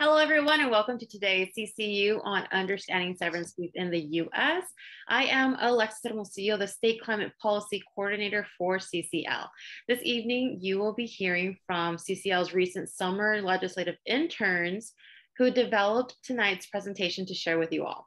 Hello, everyone, and welcome to today's CCU on Understanding Severance Fees in the U.S. I am Alexis Hermosillo, the State Climate Policy Coordinator for CCL. This evening, you will be hearing from CCL's recent summer legislative interns who developed tonight's presentation to share with you all.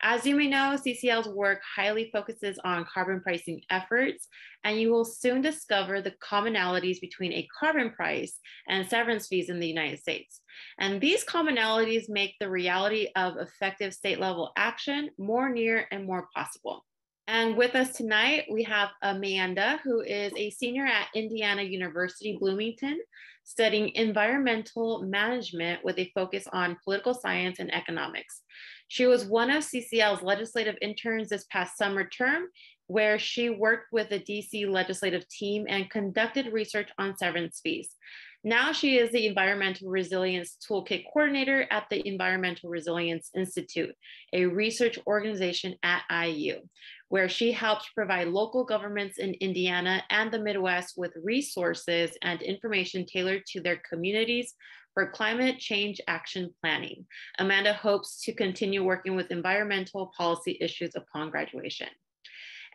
As you may know, CCL's work highly focuses on carbon pricing efforts, and you will soon discover the commonalities between a carbon price and severance fees in the United States. And these commonalities make the reality of effective state-level action more near and more possible. And with us tonight, we have Amanda, who is a senior at Indiana University, Bloomington, studying environmental management with a focus on political science and economics. She was one of CCL's legislative interns this past summer term, where she worked with the DC legislative team and conducted research on severance fees. Now she is the Environmental Resilience Toolkit Coordinator at the Environmental Resilience Institute, a research organization at IU, where she helps provide local governments in Indiana and the Midwest with resources and information tailored to their communities for climate change action planning. Amanda hopes to continue working with environmental policy issues upon graduation.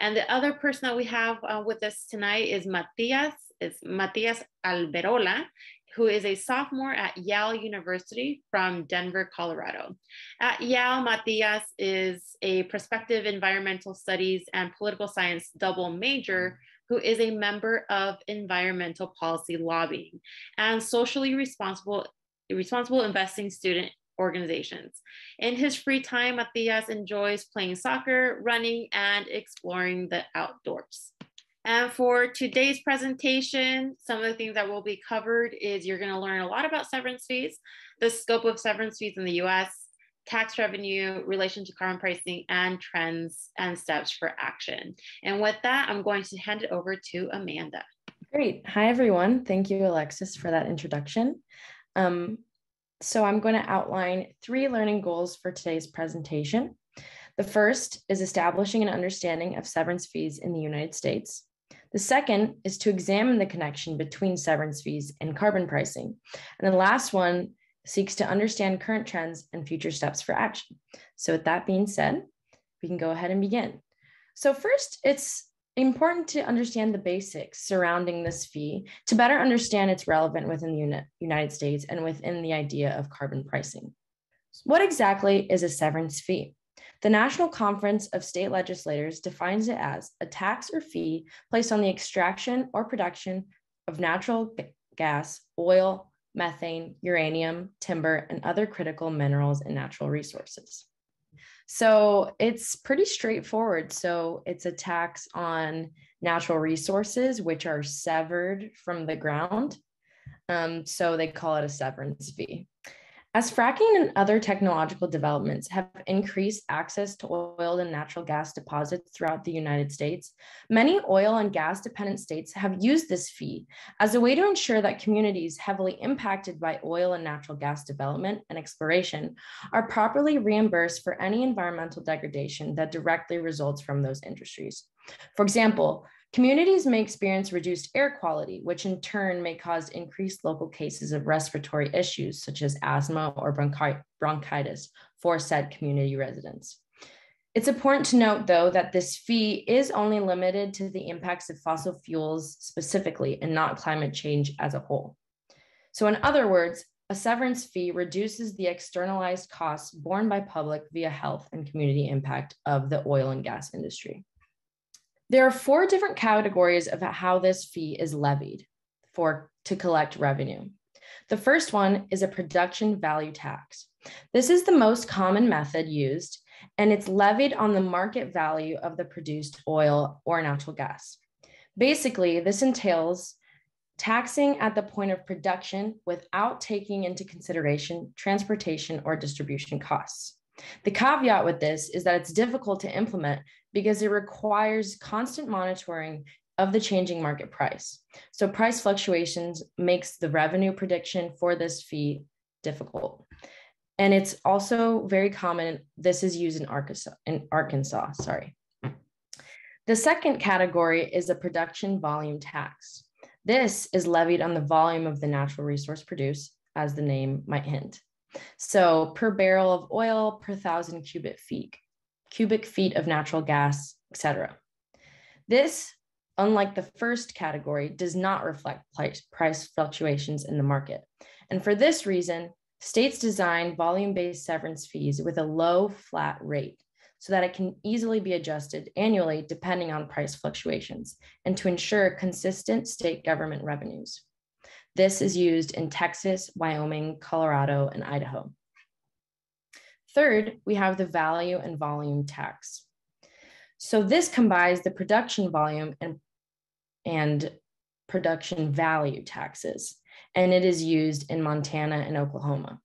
And the other person that we have with us tonight is Matias. It's Matias Alberola, who is a sophomore at Yale University from Denver, Colorado. At Yale, Matias is a prospective environmental studies and political science double major who is a member of environmental policy lobbying and socially responsible investing student organizations. In his free time, Matias enjoys playing soccer, running, and exploring the outdoors. And for today's presentation, some of the things that will be covered is you're going to learn a lot about severance fees, the scope of severance fees in the US, tax revenue, relation to carbon pricing, and trends and steps for action. And with that, I'm going to hand it over to Amanda. Great. Hi, everyone. Thank you, Alexis, for that introduction. So I'm going to outline 3 learning goals for today's presentation. The first is establishing an understanding of severance fees in the United States. The second is to examine the connection between severance fees and carbon pricing. And the last one seeks to understand current trends and future steps for action. So with that being said, we can go ahead and begin. So first, it's important to understand the basics surrounding this fee to better understand its relevance within the United States and within the idea of carbon pricing. What exactly is a severance fee? The National Conference of State Legislators defines it as a tax or fee placed on the extraction or production of natural gas, oil, methane, uranium, timber, and other critical minerals and natural resources. So it's pretty straightforward. So it's a tax on natural resources, which are severed from the ground. So they call it a severance fee. As fracking and other technological developments have increased access to oil and natural gas deposits throughout the United States, many oil and gas dependent states have used this fee as a way to ensure that communities heavily impacted by oil and natural gas development and exploration are properly reimbursed for any environmental degradation that directly results from those industries. For example, communities may experience reduced air quality, which in turn may cause increased local cases of respiratory issues such as asthma or bronchitis for said community residents. It's important to note, though, that this fee is only limited to the impacts of fossil fuels specifically and not climate change as a whole. So in other words, a severance fee reduces the externalized costs borne by public via health and community impact of the oil and gas industry. There are 4 different categories of how this fee is levied to collect revenue. The first one is a production value tax. This is the most common method used, and it's levied on the market value of the produced oil or natural gas. Basically, this entails taxing at the point of production without taking into consideration transportation or distribution costs. The caveat with this is that it's difficult to implement because it requires constant monitoring of the changing market price. So price fluctuations makes the revenue prediction for this fee difficult. And it's also very common. This is used in Arkansas. The second category is a production volume tax. This is levied on the volume of the natural resource produced, as the name might hint. So per barrel of oil, per 1,000 cubic feet of natural gas, etc. This, unlike the first category, does not reflect price fluctuations in the market. And for this reason, states design volume-based severance fees with a low flat rate so that it can easily be adjusted annually depending on price fluctuations and to ensure consistent state government revenues. This is used in Texas, Wyoming, Colorado, and Idaho. Third, we have the value and volume tax. So this combines the production volume and production value taxes, and it is used in Montana and Oklahoma.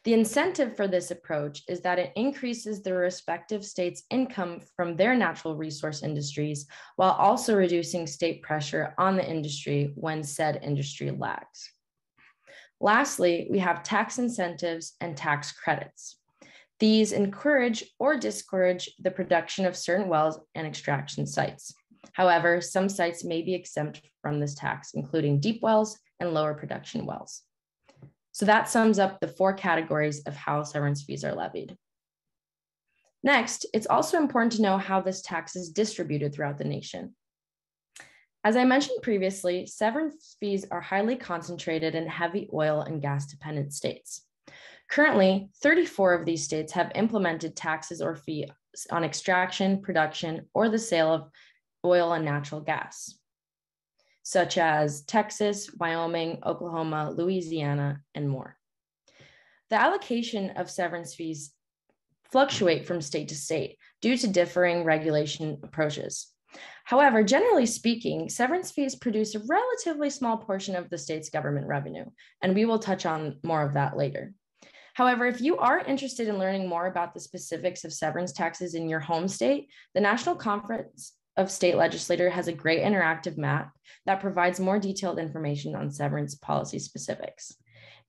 The incentive for this approach is that it increases the respective states' income from their natural resource industries while also reducing state pressure on the industry when said industry lags. Lastly, we have tax incentives and tax credits. These encourage or discourage the production of certain wells and extraction sites. However, some sites may be exempt from this tax, including deep wells and lower production wells. So that sums up the 4 categories of how severance fees are levied. Next, it's also important to know how this tax is distributed throughout the nation. As I mentioned previously, severance fees are highly concentrated in heavy oil and gas dependent states. Currently, 34 of these states have implemented taxes or fees on extraction, production, or the sale of oil and natural gas, such as Texas, Wyoming, Oklahoma, Louisiana, and more. The allocation of severance fees fluctuate from state to state due to differing regulation approaches. However, generally speaking, severance fees produce a relatively small portion of the state's government revenue, and we will touch on more of that later. However, if you are interested in learning more about the specifics of severance taxes in your home state, the National Conference of State Legislators has a great interactive map that provides more detailed information on severance policy specifics.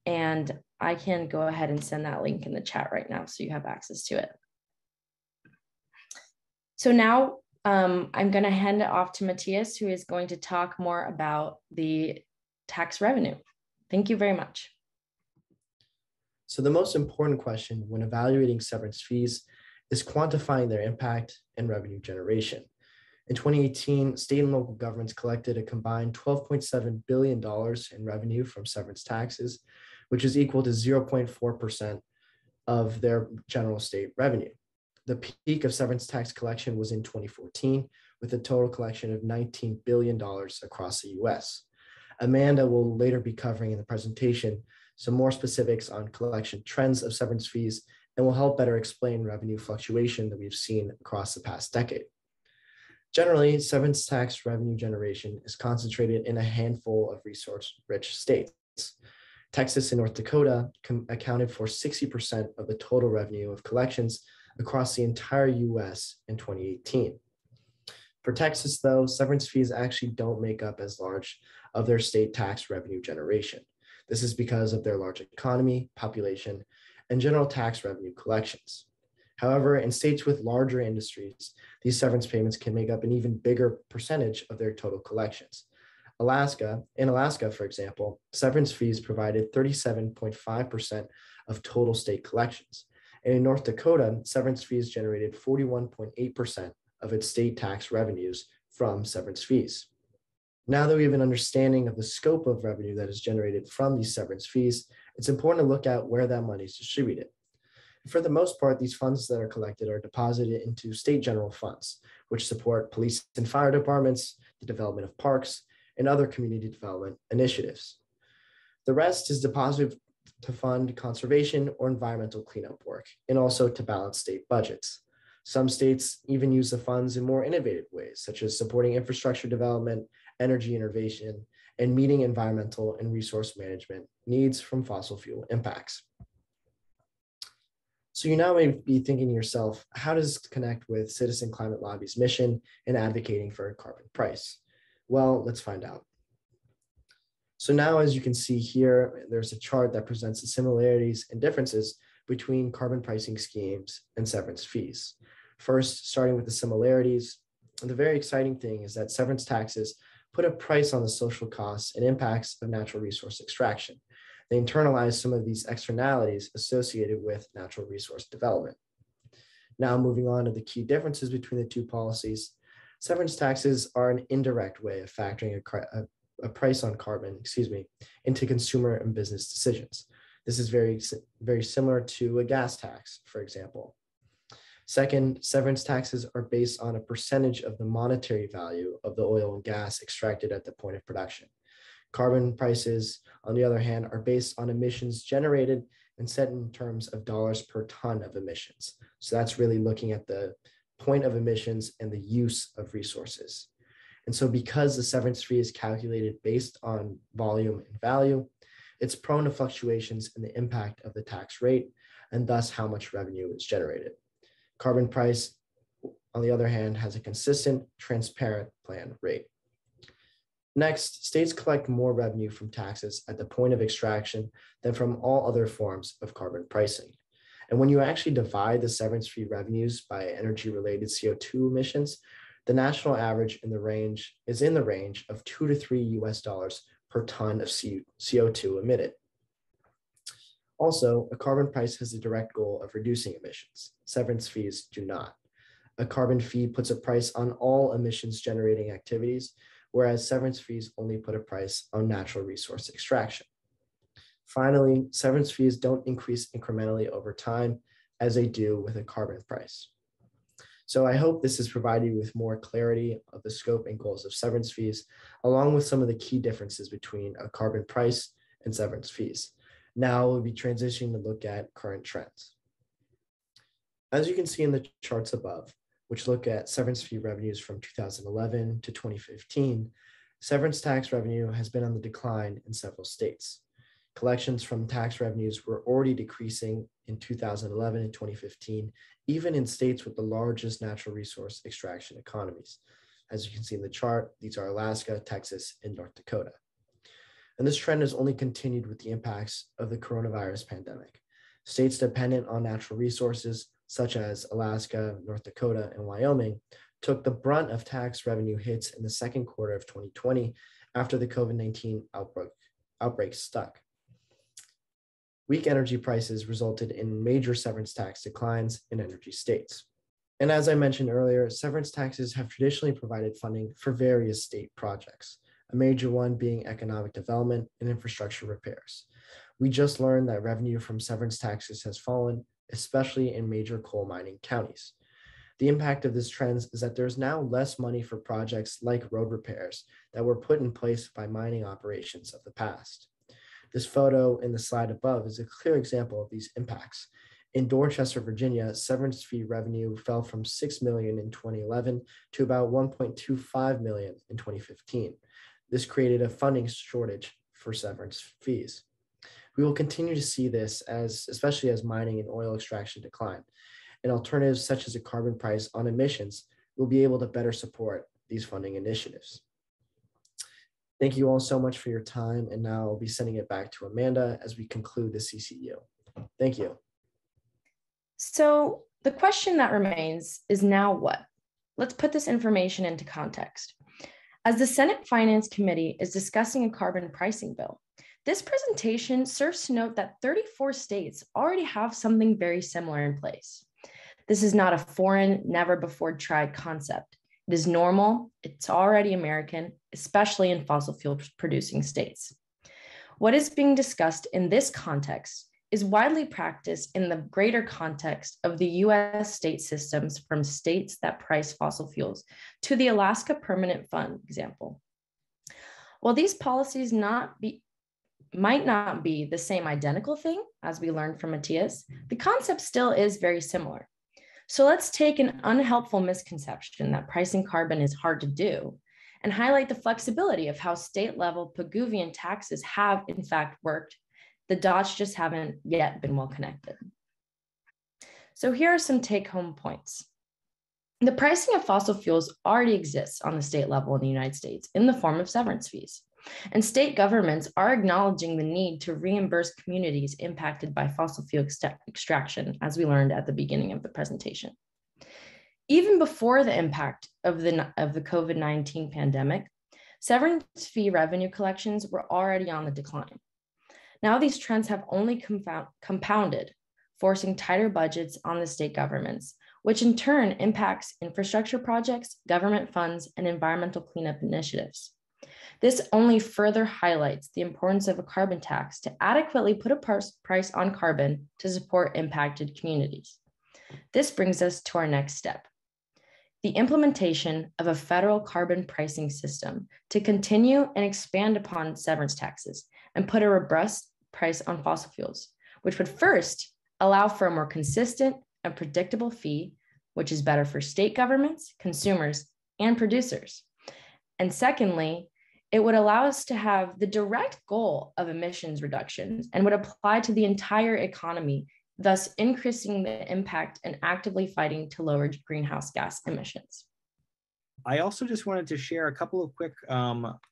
And I can go ahead and send that link in the chat right now so you have access to it. So now I'm going to hand it off to Matias, who is going to talk more about the tax revenue. Thank you very much. So the most important question when evaluating severance fees is quantifying their impact and revenue generation. In 2018, state and local governments collected a combined $12.7 billion in revenue from severance taxes, which is equal to 0.4% of their general state revenue. The peak of severance tax collection was in 2014, with a total collection of $19 billion across the US. Amanda will later be covering in the presentation some more specifics on collection trends of severance fees and will help better explain revenue fluctuation that we've seen across the past decade. Generally, severance tax revenue generation is concentrated in a handful of resource-rich states. Texas and North Dakota accounted for 60% of the total revenue of collections across the entire US in 2018. For Texas, though, severance fees actually don't make up as large of their state tax revenue generation. This is because of their large economy, population, and general tax revenue collections. However, in states with larger industries, these severance payments can make up an even bigger percentage of their total collections. In Alaska, for example, severance fees provided 37.5% of total state collections. And in North Dakota, severance fees generated 41.8% of its state tax revenues from severance fees. Now that we have an understanding of the scope of revenue that is generated from these severance fees, it's important to look at where that money is distributed. For the most part, these funds that are collected are deposited into state general funds, which support police and fire departments, the development of parks, and other community development initiatives. The rest is deposited to fund conservation or environmental cleanup work, and also to balance state budgets. Some states even use the funds in more innovative ways, such as supporting infrastructure development, energy innovation, and meeting environmental and resource management needs from fossil fuel impacts. So you now may be thinking to yourself, how does this connect with Citizen Climate Lobby's mission in advocating for a carbon price? Well, let's find out. So now, as you can see here, there's a chart that presents the similarities and differences between carbon pricing schemes and severance fees. First, starting with the similarities, the very exciting thing is that severance taxes put a price on the social costs and impacts of natural resource extraction. They internalize some of these externalities associated with natural resource development. Now, moving on to the key differences between the two policies, severance taxes are an indirect way of factoring a price on carbon, into consumer and business decisions. This is very similar to a gas tax, for example. Second, severance taxes are based on a percentage of the monetary value of the oil and gas extracted at the point of production. Carbon prices, on the other hand, are based on emissions generated and set in terms of dollars per ton of emissions. So that's really looking at the point of emissions and the use of resources. And so because the severance fee is calculated based on volume and value, it's prone to fluctuations in the impact of the tax rate and thus how much revenue is generated. Carbon price, on the other hand, has a consistent, transparent plan rate. Next, states collect more revenue from taxes at the point of extraction than from all other forms of carbon pricing. And when you actually divide the severance fee revenues by energy-related CO2 emissions, the national average is in the range of $2 to $3 per ton of CO2 emitted. Also, a carbon price has a direct goal of reducing emissions. Severance fees do not. A carbon fee puts a price on all emissions generating activities, whereas severance fees only put a price on natural resource extraction. Finally, severance fees don't increase incrementally over time as they do with a carbon price. So I hope this has provided you with more clarity of the scope and goals of severance fees, along with some of the key differences between a carbon price and severance fees. Now we'll be transitioning to look at current trends. As you can see in the charts above, which look at severance fee revenues from 2011 to 2015, severance tax revenue has been on the decline in several states. Collections from tax revenues were already decreasing in 2011 and 2015, even in states with the largest natural resource extraction economies. As you can see in the chart, these are Alaska, Texas, and North Dakota. And this trend has only continued with the impacts of the coronavirus pandemic. States dependent on natural resources, such as Alaska, North Dakota, and Wyoming, took the brunt of tax revenue hits in the second quarter of 2020 after the COVID-19 outbreak stuck. Weak energy prices resulted in major severance tax declines in energy states. And as I mentioned earlier, severance taxes have traditionally provided funding for various state projects, a major one being economic development and infrastructure repairs. We just learned that revenue from severance taxes has fallen, especially in major coal mining counties. The impact of this trend is that there's now less money for projects like road repairs that were put in place by mining operations of the past. This photo in the slide above is a clear example of these impacts. In Dorchester, Virginia, severance fee revenue fell from $6 million in 2011 to about $1.25 million in 2015. This created a funding shortage for severance fees. We will continue to see this especially as mining and oil extraction decline, and alternatives such as a carbon price on emissions will be able to better support these funding initiatives. Thank you all so much for your time, and now I'll be sending it back to Amanda as we conclude the CCU. Thank you. So the question that remains is now what? Let's put this information into context. As the Senate Finance Committee is discussing a carbon pricing bill, this presentation serves to note that 34 states already have something very similar in place. This is not a foreign, never before tried concept. It is normal, it's already American, especially in fossil fuel producing states. What is being discussed in this context is widely practiced in the greater context of the US state systems, from states that price fossil fuels to the Alaska Permanent Fund example. While these policies might not be the same identical thing, as we learned from Matias, the concept still is very similar. So let's take an unhelpful misconception that pricing carbon is hard to do and highlight the flexibility of how state-level Pigouvian taxes have in fact worked. The dots just haven't yet been well connected. So here are some take-home points. The pricing of fossil fuels already exists on the state level in the United States in the form of severance fees. And state governments are acknowledging the need to reimburse communities impacted by fossil fuel extraction, as we learned at the beginning of the presentation. Even before the impact of the COVID-19 pandemic, severance fee revenue collections were already on the decline. Now these trends have only compounded, forcing tighter budgets on the state governments, which in turn impacts infrastructure projects, government funds, and environmental cleanup initiatives. This only further highlights the importance of a carbon tax to adequately put a price on carbon to support impacted communities. This brings us to our next step, the implementation of a federal carbon pricing system to continue and expand upon severance taxes and put a robust price on fossil fuels, which would first allow for a more consistent and predictable fee, which is better for state governments, consumers, and producers. And secondly, it would allow us to have the direct goal of emissions reductions and would apply to the entire economy, thus increasing the impact and actively fighting to lower greenhouse gas emissions. I also just wanted to share a couple of quick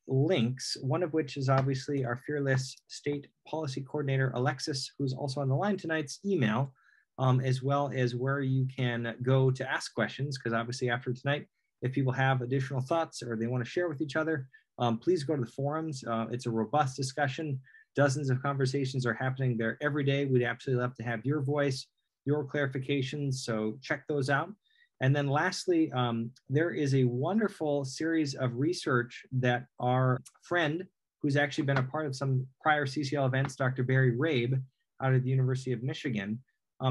links, one of which is obviously our fearless state policy coordinator, Alexis, who's also on the line tonight's email, as well as where you can go to ask questions, because obviously after tonight, if people have additional thoughts or they want to share with each other, please go to the forums. It's a robust discussion. Dozens of conversations are happening there every day. We'd absolutely love to have your voice, your clarifications, so check those out. And then lastly, there is a wonderful series of research that our friend, who's actually been a part of some prior CCL events, Dr. Barry Rabe, out of the University of Michigan,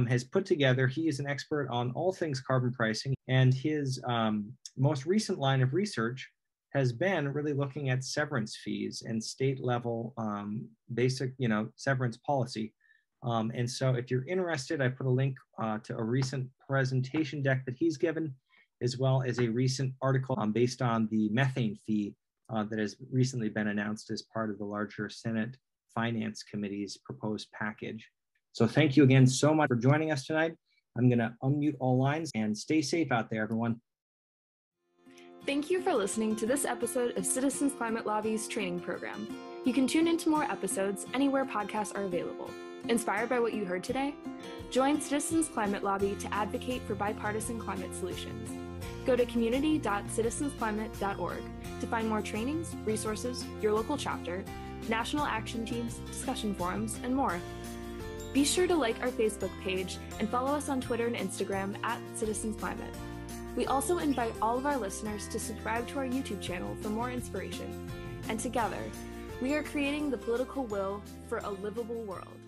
has put together. He is an expert on all things carbon pricing, and his most recent line of research has been really looking at severance fees and state level basic, severance policy. And so if you're interested, I put a link to a recent presentation deck that he's given, as well as a recent article based on the methane fee that has recently been announced as part of the larger Senate Finance Committee's proposed package. So thank you again so much for joining us tonight. I'm gonna unmute all lines and stay safe out there, everyone. Thank you for listening to this episode of Citizens Climate Lobby's training program. You can tune into more episodes anywhere podcasts are available. Inspired by what you heard today? Join Citizens Climate Lobby to advocate for bipartisan climate solutions. Go to community.citizensclimate.org to find more trainings, resources, your local chapter, national action teams, discussion forums, and more. Be sure to like our Facebook page and follow us on Twitter and Instagram @CitizensClimate. We also invite all of our listeners to subscribe to our YouTube channel for more inspiration. And together, we are creating the political will for a livable world.